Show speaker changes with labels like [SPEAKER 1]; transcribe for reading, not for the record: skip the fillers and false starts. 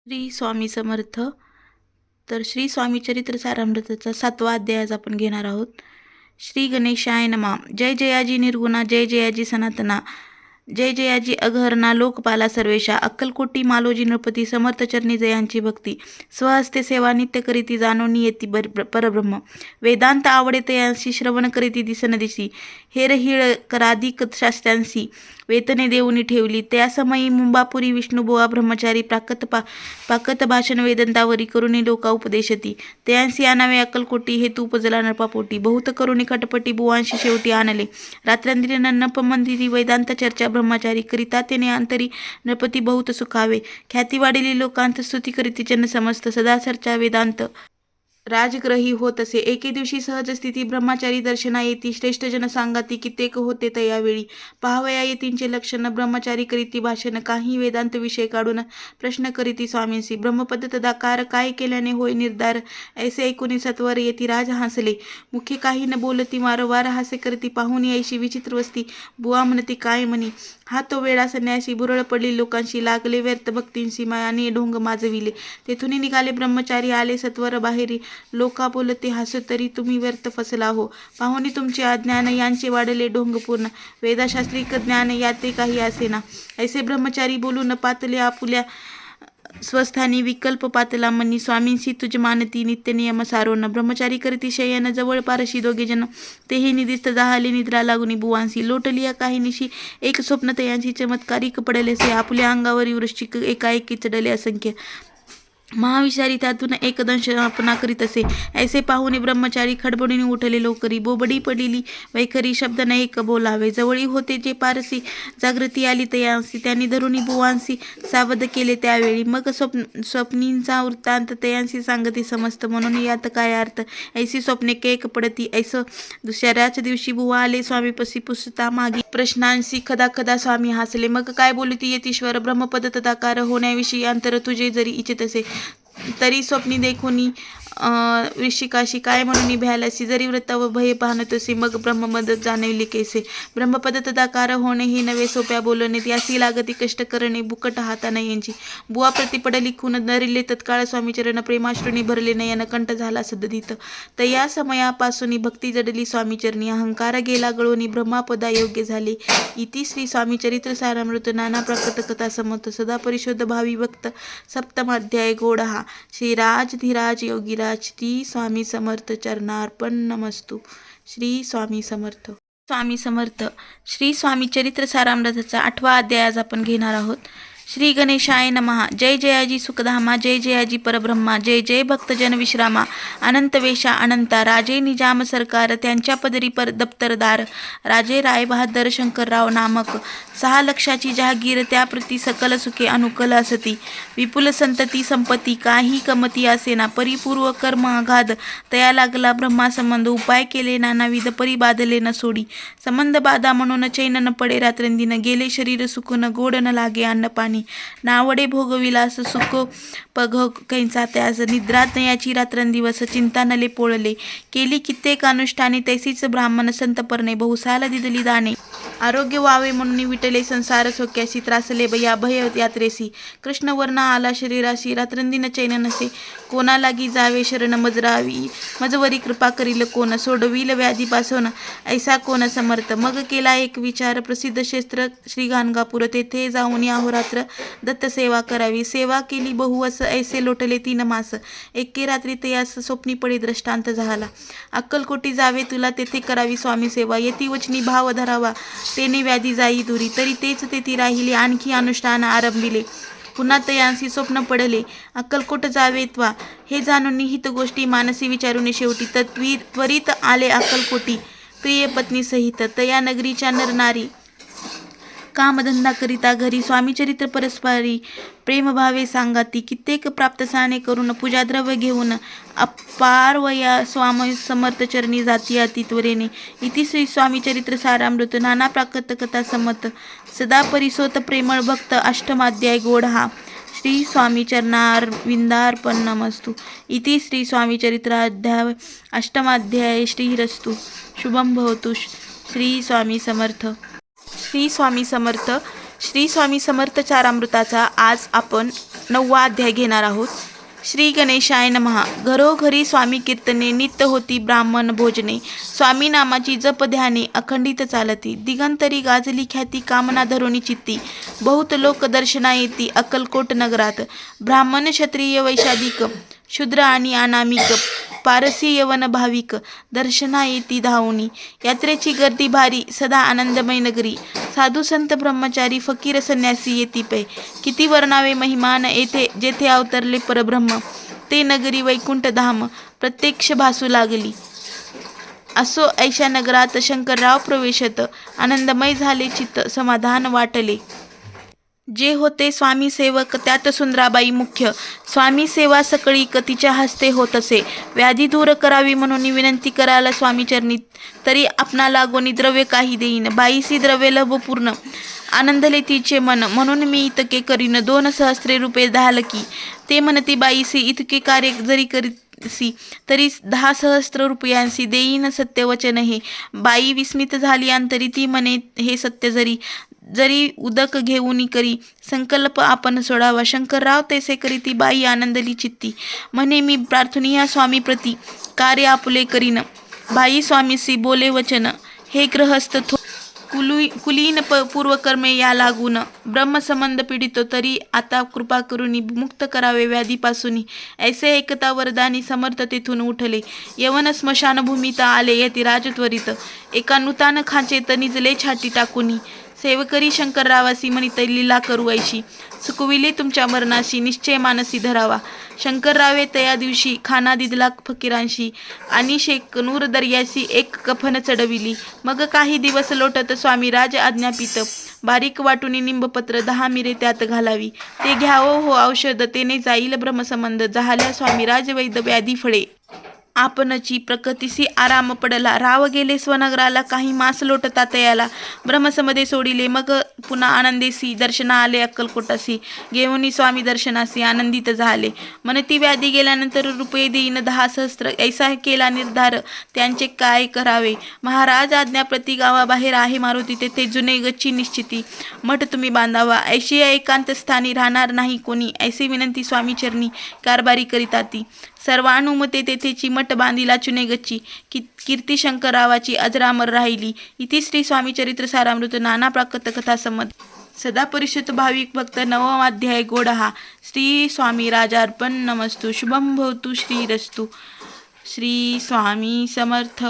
[SPEAKER 1] श्री स्वामी समर्थ. तर श्री स्वामी चरित्र सारामृताचा 7वा अध्याय आज आपण घेणार आहोत. श्री गणेशाय नमः. जय जयाजी निर्गुणा, जय जयाजी सनातना, जय जयाजी अघहरणा, लोकपाला सर्वेशा, अक्कलकोटी मालोजी नृपती, समर्थ चरणी जयांची भक्ती, स्वहस्ते सेवा नित्य करीती, जाणोनी येती परब्रह्म, वेदांत आवडे तयांशी, श्रवण करीती दिसन दिसी, हेरहिळ कराधिक शास्त्यांसी, वेतने देऊनी ठेवली, त्या समयी मुंबापुरी विष्णुबुवा ब्रह्मचारी, पाकत भाषण वेदंतावरी करुणी लोका उपदेशती, तयांसी आणावे अक्कलकोटी, हे तूप जला नरपापोटी, बहुत करुणी खटपटी बुवांशी शेवटी आणले, रात्रंदिन नपमंदिरी वेदांत चर्चा, ब्रह्मचारी करिता तेने अंतरी, नृपती बहुत सुखावे, ख्याती वाढेली लोकांत, स्तुती करीती जन समस्त, सदा चर्चा वेदांत राजग्रही होत असे. एके दिवशी सहज स्थिती ब्रह्मचारी दर्शना येती, श्रेष्ठ जन सांगाती, कित्येक होते तयावेळी, पाहावया येतींचे लक्षण, ब्रह्मचारी करीती भाषण, काही वेदांत विषय काढून प्रश्न करीती स्वामींसी, ब्रह्मपद तदाकार, काय केल्याने होय निर्धार, ऐसे ऐकून सत्वर येती राज हसले, मुखे काही न बोलती, वारंवार हासे करती, पाहून ऐशी विचित्र वस्ती, बुवा म्हणती काय म्हणी, हा तो वेळा संन्यासी, बुरळ पडली लोकांशी, लागले व्यर्थ भक्तींशी, मायाने ढोंग माजविले, तेथून निघाले ब्रह्मचारी, आले सत्वर बाहेरी, लोका बोलते हसू, तरी तुम्ही व्यर्थ फसला हो, पाहुणी तुमचे अज्ञान, यांचे वाढले ढोंग पूर्ण, वेदाशास्त्रिक ज्ञान याते काही असेना, ऐसे ब्रह्मचारी बोलून पातले आपुल्या स्वस्थानी, विकल्प पातला मनी, स्वामींशी तुझ मानती, नित्य नियम सारोन, ब्रह्मचारी करती शयन, जवळ पारशी दोघे जन, तेही निदिस्त जाहले निद्रा लागुनी बुवांसी, लोटलिया काही निशी, एक स्वप्न तयांची चमत्कारिक पडलेसे, आपल्या अंगावरी वृश्चिक एकाएकी चढले असंख्य, महाविचारी त्यातून एकदंश आपणा करीत असे, ऐसे पाहुणे ब्रह्मचारी खडबडीने उठले लोकरी, बोबडी पडली वैखरी, शब्द न एक बोलावे, जवळी होते जे पारसी, जागृती आली तयांसी, त्यांनी धरुणी बुवांसी सावध केले त्यावेळी, मग स्वप्नींचा वृत्तांत तयांसी सांगती समस्त, म्हणून यात काय अर्थ, ऐसी स्वप्ने केक पडती, ऐसं दुसऱ्याच दिवशी बुवा आले स्वामीपसी, पुसता मागी प्रश्नांशी खदा खदा स्वामी हसले, मग काय बोलती येतीश्वर, ब्रह्मपद तदाकार होण्याविषयी अंतर तुझे जरी इच्छित असे, तरी स्वप्नी देखुनी ऋषिकाशी काय म्हणून भ्यालासी, जरी व्रत व भय पाहणतोसी, मग ब्रह्मपद जाणविले कैसे, ब्रह्मपद तदाकार होणे ही नवे सोप्या बोलणे, त्यासी लागती कष्ट करणे, बुकट हाताना यांची, बुवा प्रति पडली खून, नरिले तत्काळ स्वामीचरण, प्रेमाश्रुनी भरले नयन, कंठ झाला सददित, तया समयापासून भक्ती जडली स्वामीचरणी, अहंकार गेला गळोनी, ब्रह्मापदा योग्य झाले, इति श्री स्वामी चरित्र सारामृत, नाना प्रकृत कथा समर्थ, सदा परिशुद्ध भावी भक्त, सप्तमाध्याय गोडहा, श्रीराज धीराज योगीराज, ती स्वामी समर्थ चरणार्पण नमस्तु. श्री स्वामी समर्थ. स्वामी समर्थ. श्री स्वामी चरित्र सारामृताचा 8वा अध्याय आज आपण घेणार आहोत. श्री गणेशाय नमः. जय जयाजी सुखधामा, जय जयाजी परब्रह्मा, जय जय भक्तजन विश्रामा, अनंत वेशा अनंता, राजे निजाम सरकार, त्यांच्या पदरी दप्तरदार, राजे राय बहादर शंकरराव नामक, 6 लक्षाची जहागीर, त्याप्रती सकल सुखे अनुकूल असती, विपुल संतती संपत्ती, काही कमती असेना, परिपूर्व कर्म अगाध, तया लागला ब्रह्मा संबंध, उपाय केले नानाविध, परी बाधले न सोडी, संबंध बाधा म्हणून चैन न पडे रात्रंदिन, गेले शरीर सुकून, गोड न लागे अन्न पाणी, नावडे भोगविलास, सुख पघ कैंचा त्यास, निद्रात याची रात्रंदिवस, चिंता नले पोळले, केली कित्येक अनुष्ठाने, तैसीच ब्राह्मण संत परणे, बहुसाल दिदली दाने, आरोग्य व्हावे म्हणून विटले संसार सोक्यासी, त्रासले बया भय यात्रेसी, कृष्ण वर्ण आला शरीराशी, रात्रंदिन चैन नसे, कोणा लागी जावे शरण मजरावी, मजवरी कृपा करील कोण, सोडविल व्याधीपासून ऐसा कोण समर्थ, मग केला एक विचार, प्रसिद्ध क्षेत्र श्री गाणगापूर, तेथे जाऊन अहोरात्र दत्त सेवा करावी, सेवा केली बहुवस, ऐसे लोटले 3 मास, एके रात्री तयास स्वप्नी पडी दृष्टांत झाला, अक्कलकोटी जावे तुला, तेथे करावी स्वामी सेवा, येती वचनी भाव धरावा, तेने व्याधी जाई दुरी, तरी तेच तेथे राहिले, आणखी अनुष्ठान आरंभिले, पुन्हा तयांसी स्वप्न पडले, अक्कलकोट जावे त्वा, हे जाणून निहित गोष्टी मानसी विचारून शेवटी, त्वरित आले अक्कलकोटी, प्रिय पत्नी सहित, तया नगरीच्या नरनारी, कामधंदा करिता घरी, स्वामीचरित्र परस्परी प्रेमभावे सांगाती, कित्येक प्राप्तसाने करून, पूजाद्रव्य घेऊन, अपारवया स्वामी समर्थ चरणी जाती अति त्वरेने, इति श्री स्वामी चरित्र सारामृत, नाना प्राकृत कथा समत, सदा परिसोत प्रेमळ भक्त, 8माध्याय गोडहा, श्री स्वामी चरणारविंदार्पण नमस्तु. इति श्री स्वामी चरित्राध्याय 8माध्याय. श्रीरस्तु शुभम भवतु. श्री स्वामी समर्थ. श्री स्वामी समर्थ. श्री स्वामी समर्थ चारामृताचा आज आपण 9वा अध्याय घेणार आहोत. श्री गणेशाय नमः. घरोघरी स्वामी कीर्तने, नित्य होती ब्राह्मण भोजने. स्वामी नामाची जप ध्याने, अखंडित चालती. दिगंतरी गाजली ख्याती, कामना धरुणी चित्ती. बहुत लोक दर्शना येती, अक्कलकोट नगरात. ब्राह्मण क्षत्रिय वैशाधिक, शूद्र आणि अनामिक, पारसी यवन भाविक, दर्शना येती धावणी. यात्रेची गर्दी भारी, सदा आनंदमय नगरी. साधू संत ब्रह्मचारी, फकीर संन्यासी येती पै. किती वर्णावे महिमान येथे, जेथे अवतरले परब्रह्म. ते नगरी वैकुंठ धाम, प्रत्यक्ष भासू लागली. असो ऐशा नगरात शंकरराव प्रवेशत. आनंदमय झाले चित्त, समाधान वाटले. जे होते स्वामी सेवक, त्यात सुंदराबाई मुख्य. स्वामी सेवा सकळीक, तिच्या हस्ते होत असे. व्याधी दूर करावी म्हणून विनंती करायला स्वामी चरणी, तरी आपणा लागोनी द्रव्य काही देईन. बाईसी द्रव्य लभ पूर्ण, आनंदले तिचे मन. म्हणून मी इतके करीन, 2 सहस्रे रुपये द्याल की. ते म्हणती बाईसी, इतके कार्य जरी करीसी, तरी 10 सहस्र रुपयांसी देईन सत्यवचन हे. बाई विस्मित झाली अंतरी, ती म्हणे हे सत्य जरी. जरी उदक घेऊन करी संकल्प आपण सोडावा. शंकरराव तैसे करी, ती बाई आनंदली चित्ती. म्हणे मी प्रार्थनीया स्वामी प्रती, कार्य आपुले करीन. बाई स्वामीसी बोले वचन, हे ग्रहस्थ कुलीन पूर्वकर्मे या लागून. ब्रह्मसंबंध पीडितो, तरी आता कृपा करून मुक्त करावे व्याधीपासून. ऐसे ऐकता वरदानी समर्थ तेथून उठले. यवन स्मशानभूमीत आले यती राजत्वरित. एका नूतन खांचेत निजले छाती टाकूनी. सेवकरी शंकररावासी म्हणित लीला करू ऐशी. चुकविले तुमच्या मरणाशी, निश्चय मानसी धरावा. शंकररावे तया दिवशी खाना दिदला फकीरांशी. आणि शेकनूर दर्यासी एक कफन चढविली. मग काही दिवस लोटत स्वामी राज आज्ञापित. बारीक वाटून निंबपत्र 10 मिरे त्यात घालावी. ते घ्यावं हो औषध, तेने जाईल ब्रह्मसंबंध. झाल्या स्वामी राजवैद्य व्याधी फळे. आपणची प्रकृतीसी आराम पडला. राव गेले स्वनगराला, काही मास लोटता तयाला. ब्रह्मसमध्ये सोडिले, मग पुन्हा आनंदेसी. दर्शना आले अक्कलकोटासी, घेऊनी स्वामी दर्शनासी आनंदित झाले. म्हणती व्याधी गेल्यानंतर रुपये देईन 10 सहस्र. ऐसा केला निर्धार, त्यांचे काय करावे. महाराज आज्ञाप्रती गावाबाहेर आहे मारुती, तेथे जुने गच्ची निश्चिती. मठ तुम्ही बांधावा, ऐशी एकांत स्थानी राहणार नाही कोणी. ऐसी विनंती स्वामी चरणी, कारभारी करिता ती. सर्वानुमते तेथेची मठ बांधिला चुने गच्ची. कीर्ती शंकररावाची अजरामर राहिली. इति श्री स्वामी चरित्र सारामृत नाना प्राकृत कथा संमत. सदा परिषद भाविक भक्त. 9वा अध्याय गोड हा. श्री स्वामी राजार्पण नमस्तु. शुभम भवतु श्रीरस्तु. श्री स्वामी समर्थ.